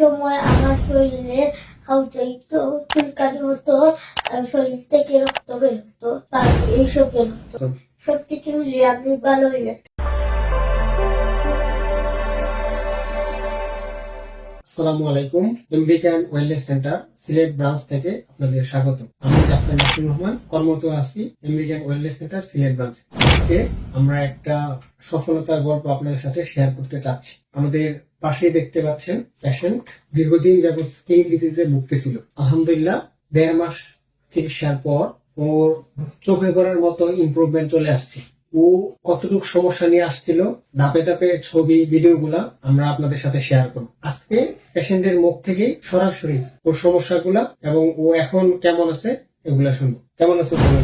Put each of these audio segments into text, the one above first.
সময় আমার শরীরে খাওয়াইতো, চুলকানি হতো, আর শরীর থেকে রক্ত বের হতো, আর এইসব বের হতো। সবকিছু মিলিয়ে আমি ভালো হয়ে গেছি। আসসালামু আলাইকুম। American wellness centre Sylhet branch থেকে আপনাদের স্বাগত। আমি ডাক্তার নাসির রহমান, কর্মরত আছি American wellness centre Sylhet branch. আজকে আমরা একটা সফলতার গল্প আপনাদের সাথে শেয়ার করতে চাচ্ছি। আমাদের পাশেই দেখতে পাচ্ছেন পেশেন্ট দীর্ঘদিন যাবত স্কিন ডিজিজে ভুগতেছিল। আলহামদুলিল্লাহ 1.5 মাস চিকিৎসার পর ওর চোখে পড়ার মতো ইমপ্রুভমেন্ট চলে আসছে। ও কতটুকু সমস্যা নিয়ে আসছিল, ধাপে ধাপে ছবি ভিডিও গুলা আমরা আপনাদের সাথে শেয়ার করব। আজকে পেশেন্টের মুখ থেকে সরাসরি ওর সমস্যাগুলা এবং ও এখন কেমন আছে এগুলা শুনবো। কেমন আছো তুমি?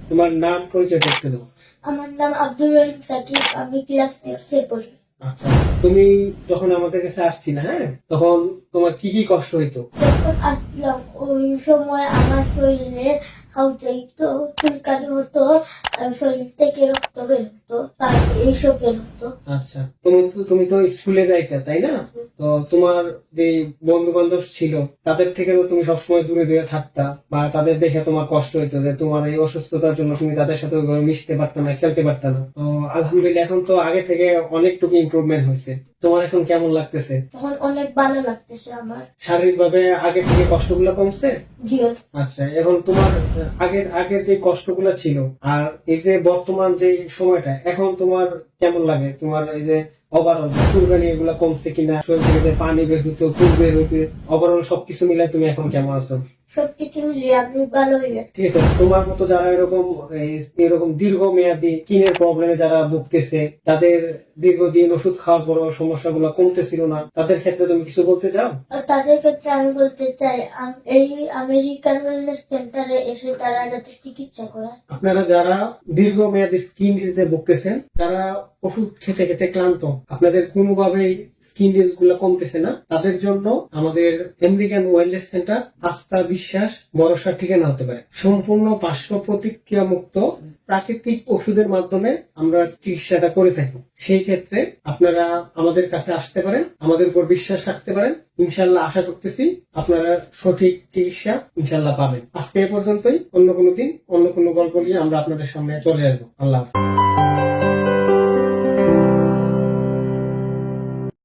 তোমার নাম পরিচয় করতে দাও। আমার নাম আব্দুর রহিম সাকিব, আমি ক্লাস 6 এ পড়ি। আচ্ছা, তুমি যখন আমাদের কাছে আসছি না, হ্যাঁ, তখন তোমার কি কি কষ্ট হইতো? যখন আসছিলাম ওই সময় আমার শরীরে খাওয়াইতো, চুলকানি হতো, আর শরীর থেকে রক্ত বের হতো, আর এইসব বের হতো। আচ্ছা, তুমি তো স্কুলে যাইতে, তাই না? তো তোমার যে বন্ধু বান্ধব ছিল তাদের থেকে তো তুমি সবসময় দূরে দূরে থাকতা, বা তাদের দেখে তোমার কষ্ট হইতো যে তোমার এই অসুস্থতার জন্য তুমি তাদের সাথে ওইভাবে মিশতে পারতা না, খেলতে পারতা না। তো আলহামদুলিল্লাহ এখন তো আগে থেকে অনেকটুকু ইমপ্রুভমেন্ট হয়েছে। তোমার এখন কেমন লাগতেছে? তখন অনেক ভালো লাগতেছে আমার। শারীরিক ভাবে আগে থেকে কষ্টগুলো কমছে? জি। আচ্ছা, এখন তোমার আগের যে কষ্টগুলো ছিল আর এই যে বর্তমান যে সময়টা, এখন তোমার কেমন লাগে? তোমার এই যে ওভারঅল চুলকানি এগুলা কমছে কিনা, শরীর থেকে যে পানি বের হতো, ফুল বের হইতে, ওভারঅল সবকিছু মিলাই তুমি এখন কেমন আছো? সবকিছু মিলিয়ে আমি ভালো হয়ে গেছি। ঠিক আছে, তোমার মতো যারা এরকম দীর্ঘমেয়াদী স্কিনের প্রবলেমে যারা ভুগতেছে, তাদের দীর্ঘদিন ওষুধ খাওয়ার পর সমস্যাগুলো কমতেছিল না, তাদের ক্ষেত্রে তুমি কিছু বলতে চাও? আর তাদের ক্ষেত্রে আমি বলতে চাই, এই আমেরিকান ওয়েলনেস সেন্টারে এসে তারা যাতে চিকিৎসা করে। আপনারা যারা দীর্ঘমেয়াদী স্কিন ডিজিজে ভুগতেছেন, তারা ওষুধ খেতে খেতে ক্লান্ত, আপনাদের কোনোভাবেই স্কিন ডিজিজ গুলো কমতেছে না, তাদের জন্য আমাদের আমেরিকান ওয়েলনেস সেন্টার আস্থা, বিশ্বাস, ভরসার ঠিকানা হতে পারে। সম্পূর্ণ পার্শ্ব প্রতিক্রিয়া মুক্ত প্রাকৃতিক ওষুধের মাধ্যমে আমরা চিকিৎসাটা করে থাকি। সেই ক্ষেত্রে আপনারা আমাদের কাছে আসতে পারেন, আমাদের উপর বিশ্বাস রাখতে পারেন। ইনশাল্লাহ আশা করতেছি আপনারা সঠিক চিকিৎসা ইনশাল্লাহ পাবেন। আজকে এ পর্যন্তই। অন্য কোনো দিন অন্য কোনো গল্প নিয়ে আমরা আপনাদের সামনে চলে আসবো। আল্লাহ হাফেজ।